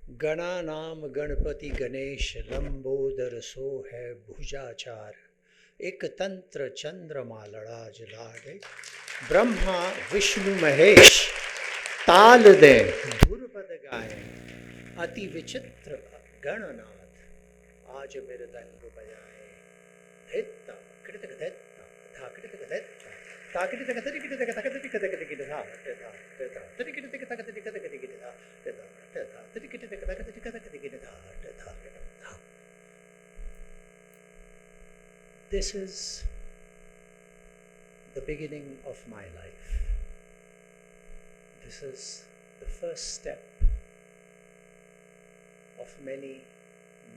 गणा नाम गणपति गणेश लंबोदर सो है भुजाचार। एक तंत्र चंद्रमा लड़ा जलाड़े, ब्रह्मा विष्णु महेश ताल दे धुरपद गाए। अति विचित्र गणनाथ आज मृदंग बजाए। धित्ता कृतक धित्ता धा कृतक धित्ता ता कृतक तरिक तक तक तरिक तक तक धा धा धा तरिक तक तक तक तक तक धा धा धा तरिक तक तक तक तक तक धा धा। This is the beginning of my life. This is the first step of many,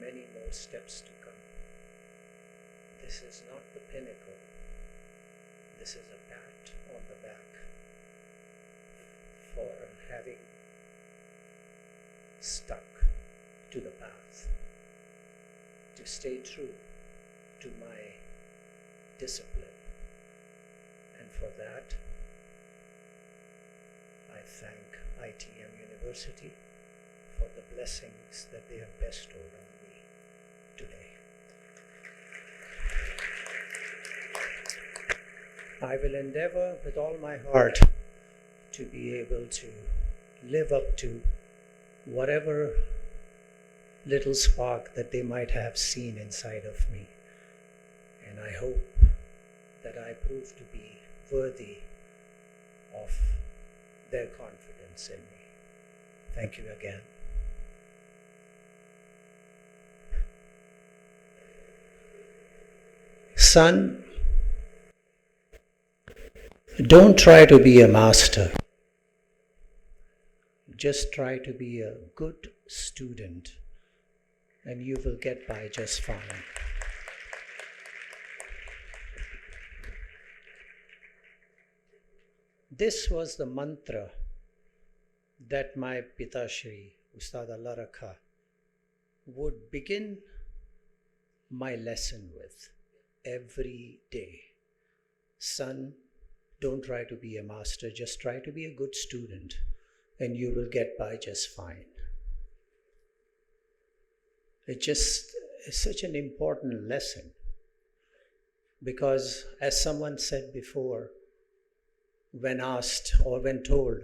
many more steps to come. This is not the pinnacle. This is a pat on the back for having stuck to the path, to stay true to my discipline. And for that, I thank ITM University for the blessings that they have bestowed on me today. I will endeavor with all my heart to be able to live up to whatever little spark that they might have seen inside of me. And I hope that I prove to be worthy of their confidence in me. Thank you again. Son, don't try to be a master. Just try to be a good student, and you will get by just fine. This was the mantra that my Pita Shri, Ustad Allah Rakha, would begin my lesson with every day. Son, don't try to be a master, just try to be a good student, and you will get by just fine. It just is such an important lesson because, as someone said before, when asked or when told,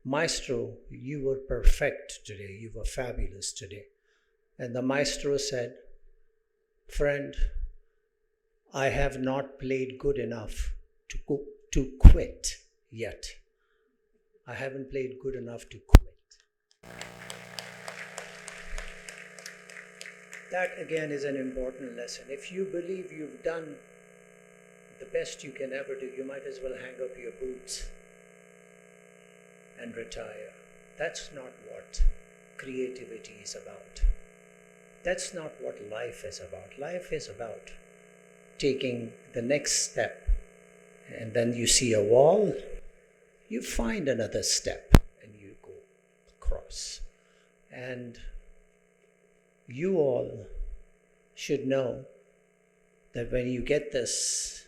Maestro, you were perfect today, you were fabulous today. And the Maestro said, friend, I have not played good enough to quit yet. I haven't played good enough to quit. That again is an important lesson. If you believe you've done the best you can ever do, you might as well hang up your boots and retire. That's not what creativity is about. That's not what life is about. Life is about taking the next step, and then you see a wall, you find another step and you go across. And you all should know that when you get this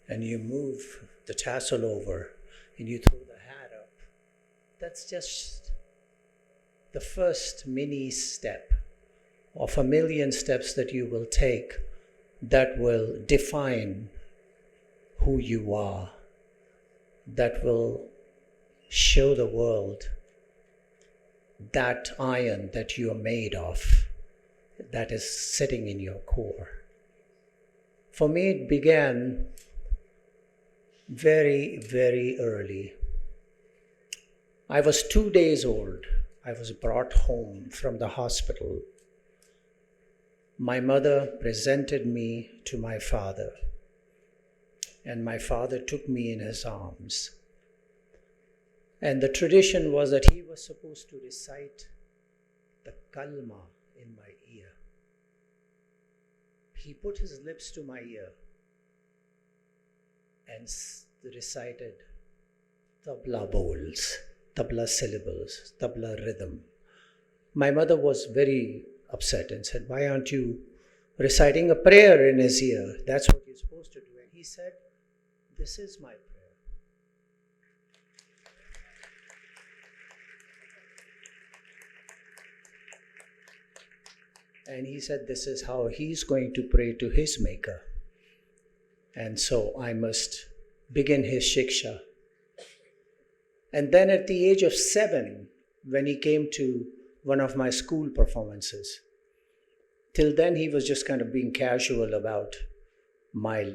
and you move the tassel over and you throw the hat up, that's just the first mini step of a million steps that you will take that will define who you are, that will show the world that iron that you are made of, that is sitting in your core. For me, it began very, very early. I was 2 days old. I was brought home from the hospital. My mother presented me to my father, and my father took me in his arms. And the tradition was that he was supposed to recite the kalma in my ear. He put his lips to my ear and recited tabla bowls, tabla syllables, tabla rhythm. My mother was very upset and said, why aren't you reciting a prayer in his ear? That's what you're supposed to do. And he said, this is my prayer. And he said this is how he's going to pray to his maker. And so I must begin his shiksha. And then at the age of 7, when he came to one of my school performances, till then he was just kind of being casual about my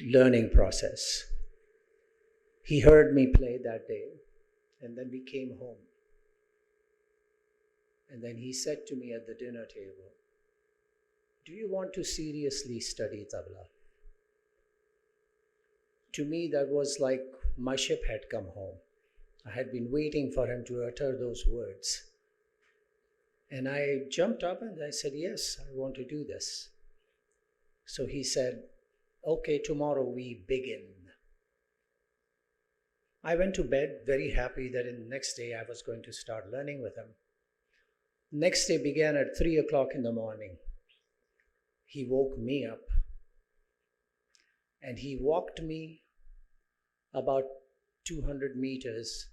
learning process. He heard me play that day, and then we came home. And then he said to me at the dinner table, "Do you want to seriously study tabla?" To me, that was like my ship had come home. I had been waiting for him to utter those words. And I jumped up and I said, "Yes, I want to do this." So he said, "Okay, tomorrow we begin." I went to bed very happy that the next day I was going to start learning with him. Next day began at 3 o'clock in the morning. He woke me up and he walked me about 200 meters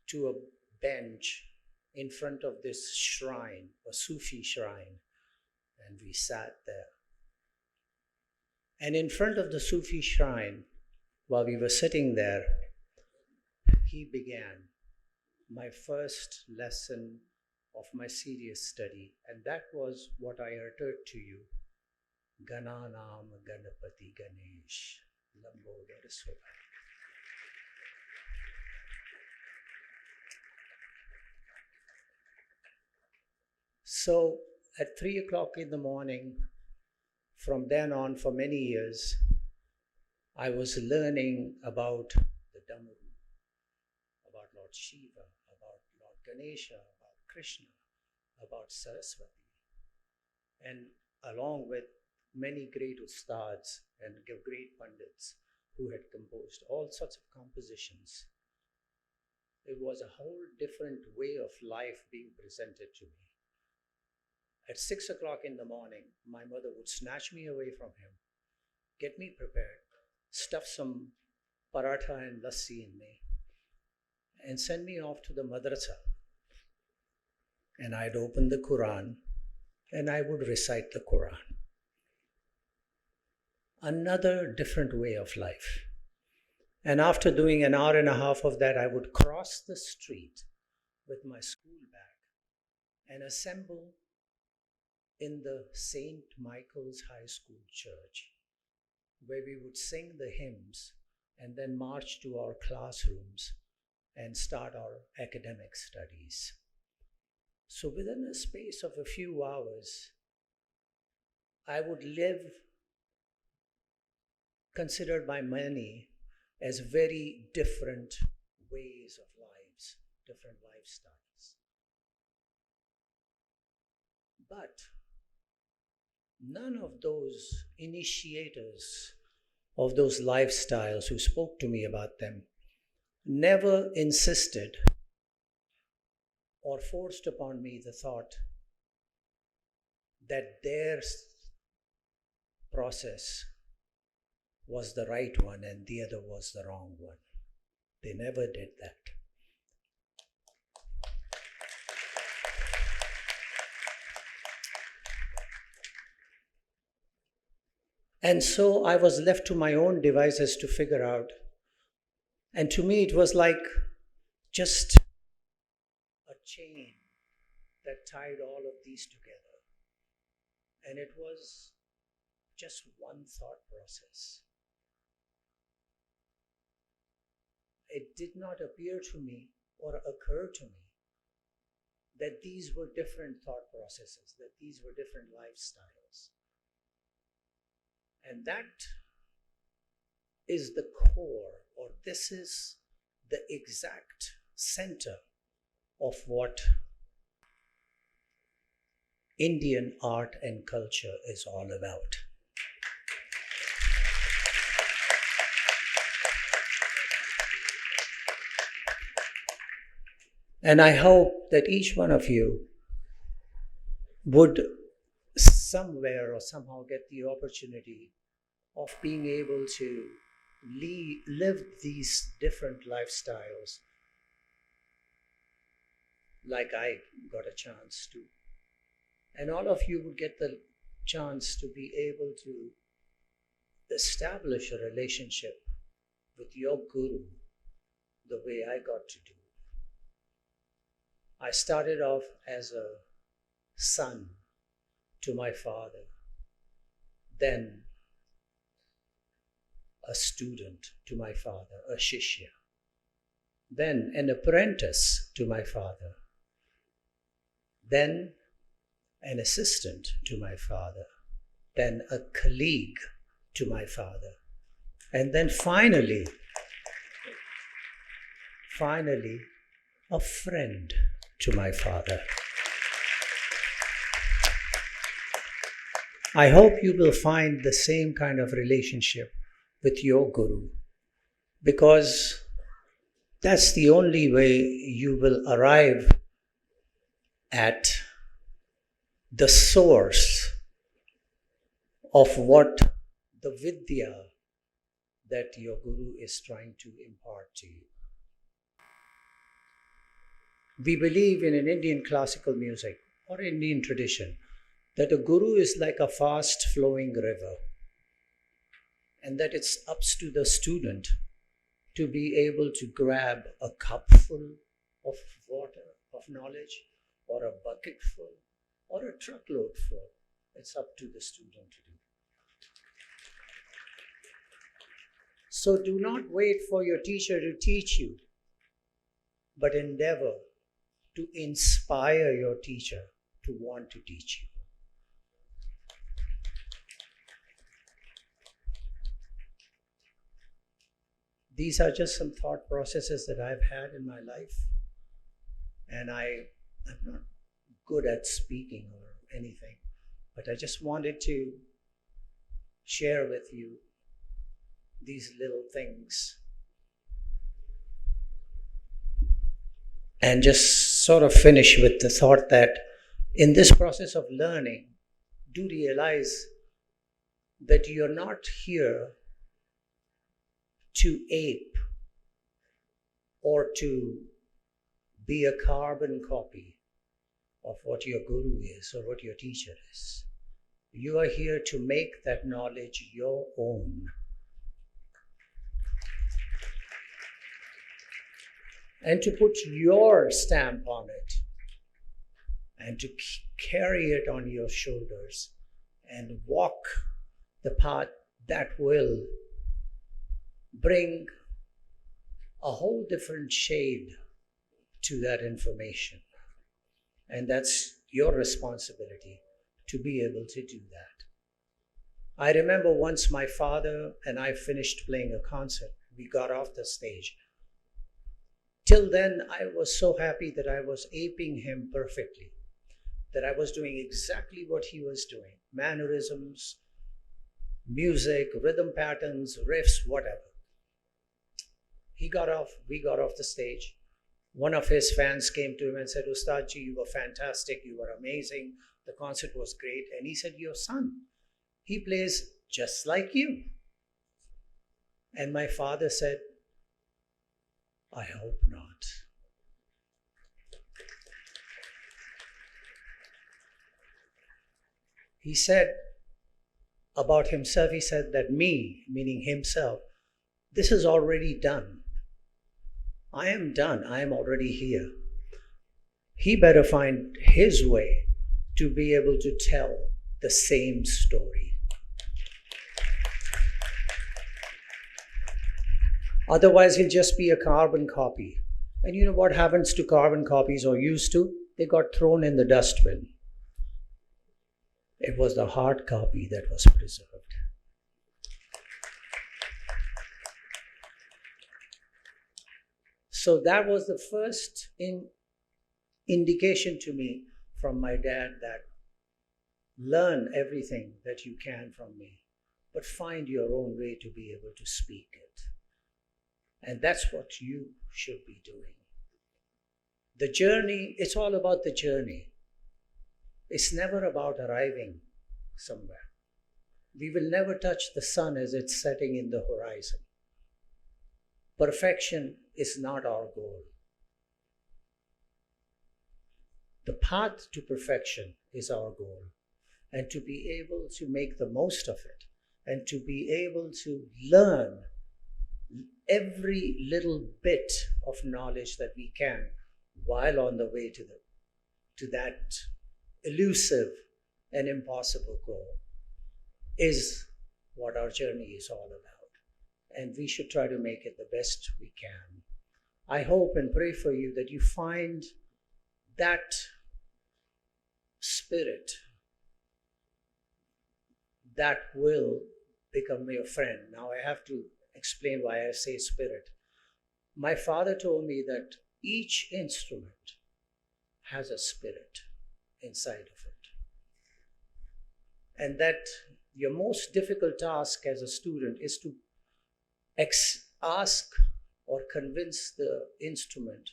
to a bench in front of this shrine, a Sufi shrine, and we sat there. And in front of the Sufi shrine, while we were sitting there, he began my first lesson of my serious study, and that was what I uttered to you. Gananam Ganapati Ganesh Lambodar Soda. So at 3 o'clock in the morning, from then on for many years, I was learning about the Dhammaru, about Lord Shiva, about Lord Ganesha, about Krishna, about Saraswati, and along with many great ustads and great pandits who had composed all sorts of compositions. It was a whole different way of life being presented to me. At 6 o'clock in the morning, my mother would snatch me away from him, get me prepared, stuff some paratha and lassi in me, and send me off to the madrasa. And I'd open the Quran and I would recite the Quran. Another different way of life. And after doing an hour and a half of that, I would cross the street with my school bag and assemble in the St. Michael's High School church, where we would sing the hymns and then march to our classrooms and start our academic studies. So within a space of a few hours, I would live considered by many as very different ways of lives, different lifestyles. But none of those initiators of those lifestyles who spoke to me about them never insisted or forced upon me the thought that their process was the right one and the other was the wrong one. They never did that. And so I was left to my own devices to figure out. And to me, it was like just a chain that tied all of these together. And it was just one thought process. It did not appear to me or occur to me that these were different thought processes, that these were different lifestyles. And that is the core, or this is the exact center of what Indian art and culture is all about. And I hope that each one of you would somewhere or somehow get the opportunity of being able to live these different lifestyles like I got a chance to. And all of you would get the chance to be able to establish a relationship with your guru the way I got to do. I started off as a son to my father, then a student to my father, a shishya, then an apprentice to my father, then an assistant to my father, then a colleague to my father, and then finally, a friend to my father. I hope you will find the same kind of relationship with your guru, because that's the only way you will arrive at the source of what the vidya that your guru is trying to impart to you. We believe in an Indian classical music or Indian tradition that a guru is like a fast flowing river, and that it's up to the student to be able to grab a cup full of water, of knowledge, or a bucket full, or a truckload full. It's up to the student to do. So do not wait for your teacher to teach you, but endeavor to inspire your teacher to want to teach you. These are just some thought processes that I've had in my life, and I'm not good at speaking or anything, but I just wanted to share with you these little things and just sort of finish with the thought that in this process of learning, do realize that you're not here to ape or to be a carbon copy of what your guru is or what your teacher is. You are here to make that knowledge your own. And to put your stamp on it, and to carry it on your shoulders and walk the path that will bring a whole different shade to that information. And that's your responsibility to be able to do that. I remember once my father and I finished playing a concert. We got off the stage. Till then, I was so happy that I was aping him perfectly, that I was doing exactly what he was doing. Mannerisms, music, rhythm patterns, riffs, whatever. He got off, we got off the stage. One of his fans came to him and said, "Ustadji, you were fantastic, you were amazing, the concert was great." And he said, "Your son, he plays just like you." And my father said, "I hope not." He said about himself, he said that me, meaning himself, this is already done. I am done. I am already here. He better find his way to be able to tell the same story. Otherwise, he'll just be a carbon copy. And you know what happens to carbon copies, or used to? They got thrown in the dustbin. It was the hard copy that was preserved. So that was the first indication to me from my dad that learn everything that you can from me, but find your own way to be able to speak it. And that's what you should be doing. The journey, it's all about the journey. It's never about arriving somewhere. We will never touch the sun as it's setting in the horizon. Perfection is not our goal. The path to perfection is our goal, and to be able to make the most of it, and to be able to learn every little bit of knowledge that we can while on the way to that elusive and impossible goal is what our journey is all about. And we should try to make it the best we can. I hope and pray for you that you find that spirit that will become your friend. Now I have to explain why I say spirit. My father told me that each instrument has a spirit inside of it. And that your most difficult task as a student is to ask or convince the instrument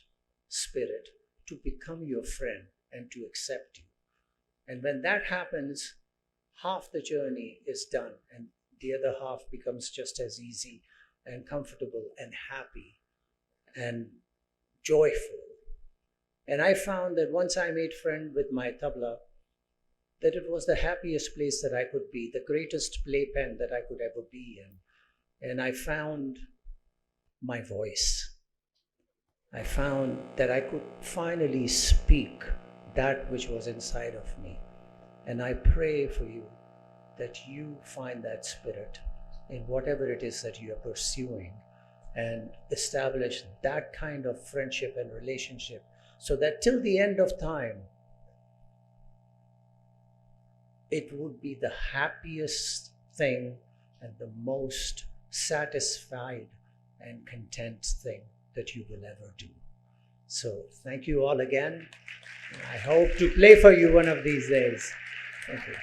spirit to become your friend and to accept you. And when that happens, half the journey is done and the other half becomes just as easy and comfortable and happy and joyful. And I found that once I made friend with my tabla, that it was the happiest place that I could be, the greatest playpen that I could ever be in. And I found my voice. I found that I could finally speak that which was inside of me. And I pray for you that you find that spirit in whatever it is that you are pursuing and establish that kind of friendship and relationship so that till the end of time, it would be the happiest thing and the most satisfied and content thing that you will ever do. So thank you all again. I hope to play for you one of these days. Thank you.